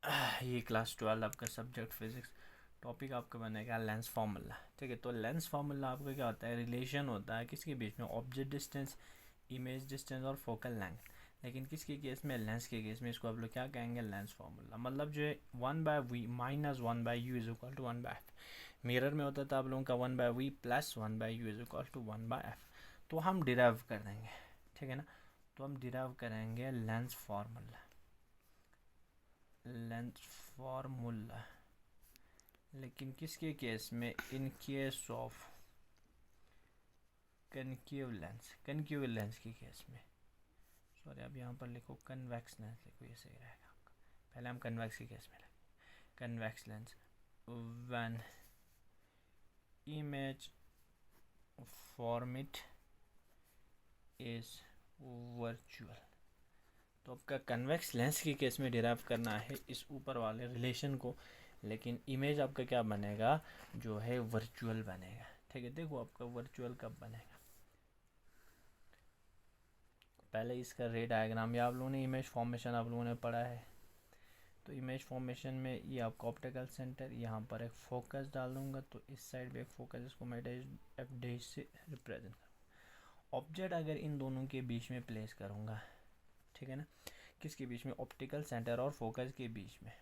ये क्लास 12 आपका subject physics. Topic आपका बनेगा लेंस फार्मूला। ठीक है, तो लेंस फार्मूला आपका क्या होता है, रिलेशन होता है किसके बीच में, ऑब्जेक्ट डिस्टेंस, इमेज डिस्टेंस और फोकल लेंथ। लेकिन किसके केस में, लेंस के केस में इसको आप लोग क्या कहेंगे, लेंस फार्मूला। मतलब जो है 1/v minus 1/u is equal to 1/f। Mirror में होता था आप लोगों का 1/v plus 1/u is equal to 1/f। तो हम डिराइव कर देंगे, ठीक है ना। तो हम डिराइव करेंगे लेंस फार्मूला, लेंथ फार्मूला। लेकिन किसके केस में, इन केस ऑफ कनक्यू लेंस के केस में। सॉरी, अब यहाँ पर लिखो कन्वेक्स लेंस, लिखो ये सही रहेगा आपका। पहले हम कन्वेक्स के केस में लेंगे convex lens. When image format is virtual. तो आपका कन्वेक्स लेंस के केस में डिराइव करना है इस ऊपर वाले रिलेशन को, लेकिन इमेज आपका क्या बनेगा, जो है वर्चुअल बनेगा। ठीक है, देखो आपका वर्चुअल कब बनेगा। पहले इसका रे डायग्राम, या आप लोगों ने इमेज फॉर्मेशन आप लोगों ने पढ़ा है। तो इमेज फॉर्मेशन में ये आपका ऑप्टिकल सेंटर, यहाँ पर एक फोकस डाल दूंगा, तो इस साइड पे एक फोकस, इसको मैं एफ डैश से रिप्रेजेंट करूँगा। ऑब्जेक्ट अगर इन दोनों के बीच में प्लेस करूँगा, ठीक है ना, किसके बीच में, ऑप्टिकल सेंटर और फोकस के बीच में,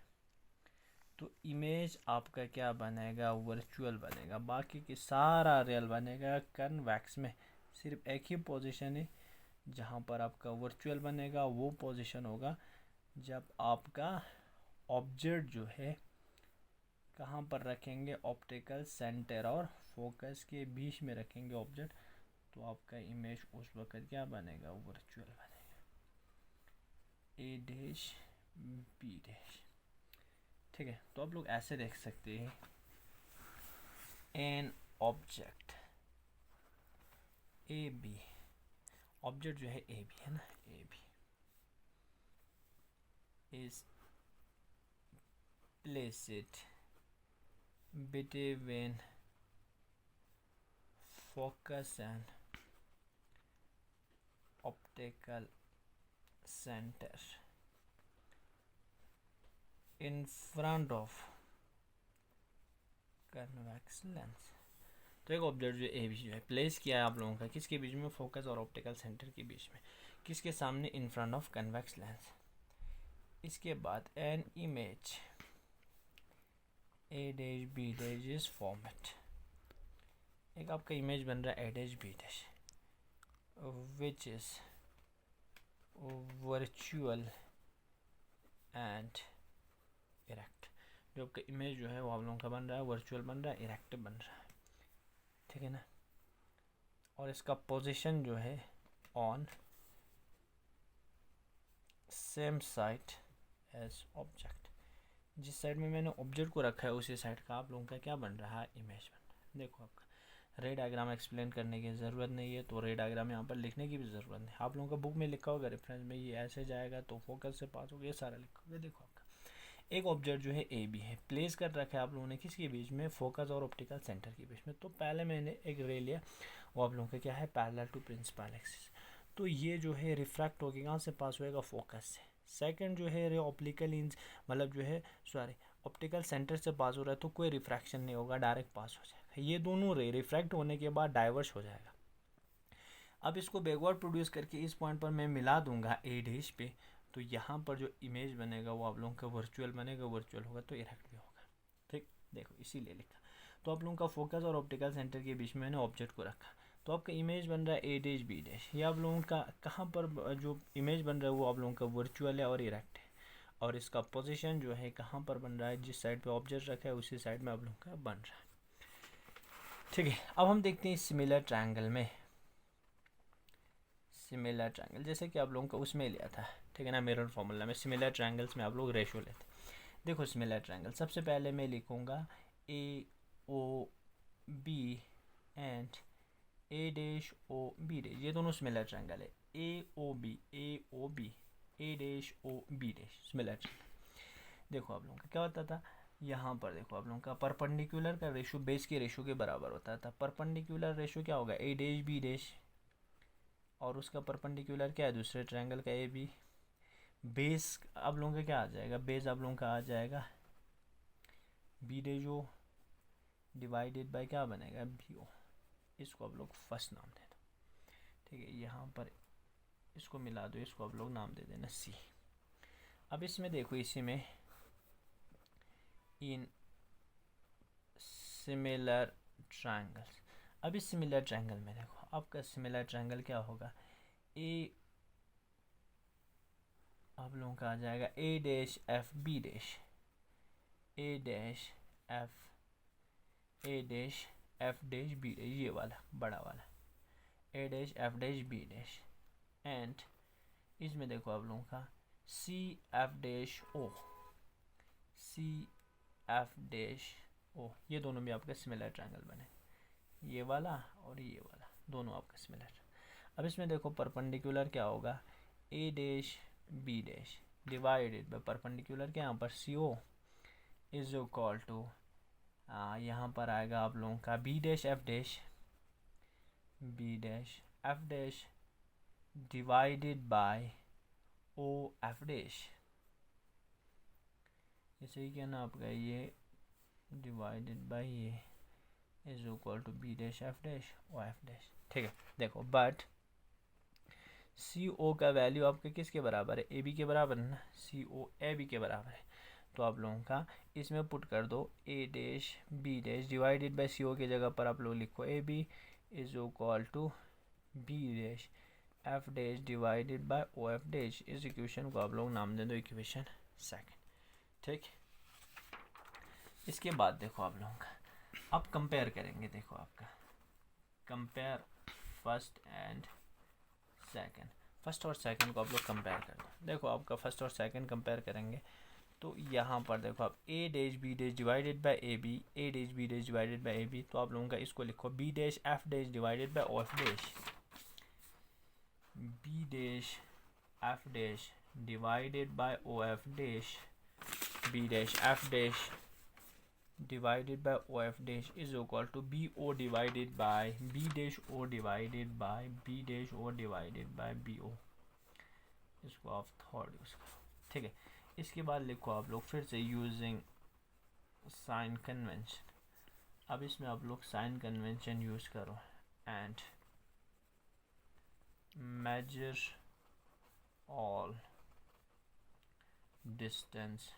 तो इमेज आपका क्या बनेगा, वर्चुअल बनेगा। बाकी की सारा रियल बनेगा कन्वेक्स में। सिर्फ एक ही पोजीशन है जहाँ पर आपका वर्चुअल बनेगा, वो पोजीशन होगा जब आपका ऑब्जेक्ट जो है कहाँ पर रखेंगे, ऑप्टिकल सेंटर और फोकस के बीच में रखेंगे ऑब्जेक्ट, तो आपका इमेज उस वक्त क्या बनेगा, वर्चुअल बनेगा। A dash B dash. ठीक है, तो आप लोग ऐसे देख सकते हैं, an object A B, object जो है ए बी है ना, A B is placed between focus and optical center in front of convex lens। तो एक ऑब्जेक्ट जो ए बी जो है प्लेस किया है आप लोगों का किसके बीच में, फोकस और ऑप्टिकल सेंटर के बीच में, किसके सामने, in front of convex lens. इसके बाद an image A dash B dash is format. एक आपका इमेज बन रहा है A dash B dash, which is virtual and erect. जो आपका इमेज जो है वो आप लोगों का बन रहा है वर्चुअल बन रहा है, इरेक्ट बन रहा है, ठीक है ना। और इसका पोजीशन जो है on same side as object. जिस साइड में मैंने ऑब्जेक्ट को रखा है उसी साइड का आप लोगों का क्या बन रहा है, इमेज बन रहा है। देखो आपका रे डायग्राम एक्सप्लेन करने की ज़रूरत नहीं है, तो रे डायग्राम यहाँ पर लिखने की भी ज़रूरत नहीं। आप लोगों का बुक में लिखा होगा रेफरेंस में, ये ऐसे जाएगा तो फोकस से पास होगा, ये सारा लिखोगे। देखो आपका एक ऑब्जेक्ट जो है ए बी है, प्लेस कर रखा है आप लोगों ने किसके बीच में, फोकस और ऑप्टिकल सेंटर के बीच में। तो पहले मैंने एक रे लिया, वो आप लोगों का क्या है, पैरेलल टू प्रिंसिपल एक्सिस। तो ये जो है रिफ्रैक्ट होकर कहाँ से पास होएगा, फोकस से। सेकंड जो है रे ऑप्टिकल इंस, मतलब जो है सॉरी ऑप्टिकल सेंटर से पास हो रहा है, तो कोई रिफ्रैक्शन नहीं होगा, डायरेक्ट पास हो जाएगा। ये दोनों रे रिफ्रैक्ट होने के बाद डाइवर्स हो जाएगा। अब इसको बैकवर्ड प्रोड्यूस करके इस पॉइंट पर मैं मिला दूंगा ए डैश पे, तो यहाँ पर जो इमेज बनेगा वो आप लोगों का वर्चुअल बनेगा, वर्चुअल होगा तो इरेक्ट भी होगा। ठीक, देखो इसीलिए लिखा। तो आप लोगों का फोकस और ऑप्टिकल सेंटर के बीच में मैंने ऑब्जेक्ट को रखा, तो आपका इमेज बन रहा है ए डैश बी डैश। ये आप लोगों का कहाँ पर जो इमेज बन रहा है वो आप लोगों का वर्चुअल है और इरेक्ट है। और इसका पोजीशन जो है कहाँ पर बन रहा है, जिस साइड पे ऑब्जेक्ट रखा है उसी साइड में आप लोगों का बन रहा है। ठीक है, अब हम देखते हैं सिमिलर ट्रायंगल में। सिमिलर ट्रायंगल जैसे कि आप लोगों को उसमें लिया था, ठीक है ना, मिरर फॉर्मूला में। सिमिलर ट्रायंगल्स में आप लोग रेशियो लेते। देखो सिमिलर ट्रायंगल, सबसे पहले मैं लिखूंगा A O B and A dash O B dash. ये दोनों सिमिलर ट्रायंगल है, A O B A dash O B dash, similar triangle. देखो आप लोगों का क्या होता था, यहाँ पर देखो आप लोगों का परपेंडिकुलर का रेशो बेस के रेशो के बराबर होता था। परपेंडिकुलर रेशो क्या होगा, ए डैश बी डैश, और उसका परपेंडिकुलर क्या है, दूसरे ट्रायंगल का ए बी, बेस आप लोगों का क्या आ जाएगा, बेस आप लोगों का आ जाएगा बी डे जो डिवाइडेड बाय क्या बनेगा बी ओ। इसको आप लोग फर्स्ट नाम दे दो, ठीक है। यहाँ पर इसको मिला दो, इसको आप लोग नाम दे देना सी। अब इसमें देखो, इसी में इन सिमिलर ट्रायंगल्स, अब इस सिमिलर ट्रायंगल में देखो आपका सिमिलर ट्रायंगल क्या होगा, ए आप लोगों का आ जाएगा A dash F B dash, A dash F A dash F dash B dash, ये वाला बड़ा वाला A dash F dash B dash. And इसमें देखो आप लोगों का C F dash O, C F dash O, ये दोनों भी आपका सिमिलर ट्रायंगल बने, ये वाला और ये वाला दोनों आपका सिमिलर। अब इसमें देखो परपेंडिकुलर क्या होगा, A dash B dash divided by perpendicular क्या यहाँ पर C O is equal to यहाँ पर आएगा आप लोगों का B dash F dash divided by O F dash, इसे ही कहना आपका ये डिवाइडेड बाय ये is equal to B dash F dash O F dash, ठीक है। देखो बट सी ओ का वैल्यू आपके किसके बराबर है, ए बी के बराबर है ना, सी ओ ए बी के बराबर है। तो आप लोगों का इसमें पुट कर दो A dash B dash divided by C O की जगह पर आप लोग लिखो A B is equal to B dash F dash divided by O F dash. इस इक्वेशन को आप लोग नाम दे दो इक्वेशन सेकंड, ठीक। इसके बाद देखो आप लोगों का अब कंपेयर करेंगे, देखो आपका compare first and second, first और सेकंड को आप लोग कंपेयर कर दो। देखो आपका फर्स्ट और सेकंड कंपेयर करेंगे तो यहाँ पर देखो आप A dash B dash divided by A B, A dash B dash divided by A B, तो आप लोगों का इसको लिखो B dash F dash divided by O F dash, B dash F dash divided by O F dash, B dash F dash divided by OF dash is equal to BO divided by B dash O divided by B dash O divided by BO। इसको आप third use करो, ठीक है। इसके बाद लिखो आप लोग फिर से यूजिंग साइन कन्वेंशन, अब इसमें आप लोग साइन कन्वेंशन यूज करो and measure all distance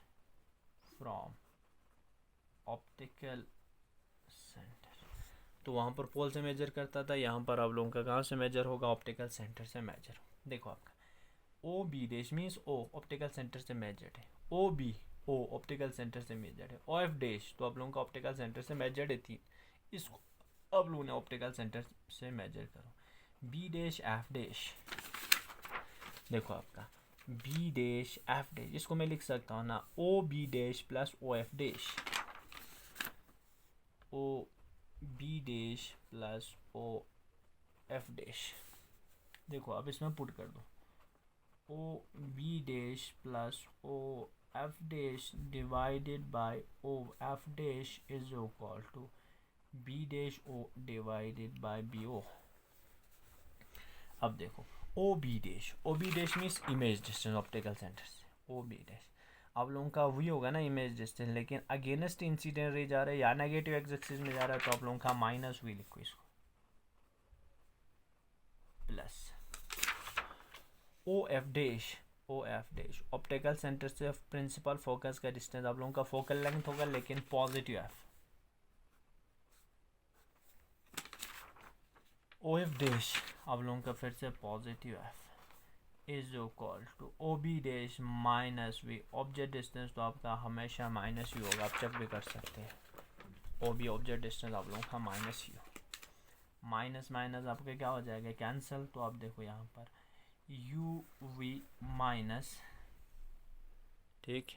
from optical centre. तो वहाँ पर पोल से मेजर करता था, यहाँ पर आप लोगों का कहाँ से मेजर होगा, ऑप्टिकल सेंटर से मेजर। देखो आपका O B dash means O optical centre से मेजर्ड है, O B O optical centre से मेजर्ड है, ओ एफ डैश तो आप लोगों का ऑप्टिकल सेंटर से मेजर्ड है 3, इसको आप लोगों ने ऑप्टिकल सेंटर से मेजर करो। बी डैश एफ डैश, देखो आपका बी डैश एफ डैश, इसको मैं लिख सकता हूँ ना O B dash plus O F dash, O B dash plus O F dash. देखो अब इसमें पुट कर दो O B dash plus O F dash divided by O F dash is equal to B dash O divided by B O. अब देखो O B dash means image distance optical centre से, O B dash आप लोगों का वही होगा ना image distance, लेकिन अगेंस्ट इंसिडेंट रे जा रहा है या नेगेटिव एक्स एक्सिस में जा रहा है, तो आप लोगों का माइनस वी लिखो इसको plus O F dash optical centre से प्रिंसिपल फोकस का डिस्टेंस आप लोगों का फोकल लेंथ होगा लेकिन positive F, O F dash आप लोगों का फिर से positive F is equal to O B dash minus V, object distance तो आपका हमेशा माइनस ही होगा, आप चेक भी कर सकते हैं, ओ बी ऑब्जेक्ट डिस्टेंस आप लोगों का माइनस ही हो, माइनस माइनस आपका क्या हो जाएगा कैंसिल। तो आप देखो यहाँ पर यू वी माइनस, ठीक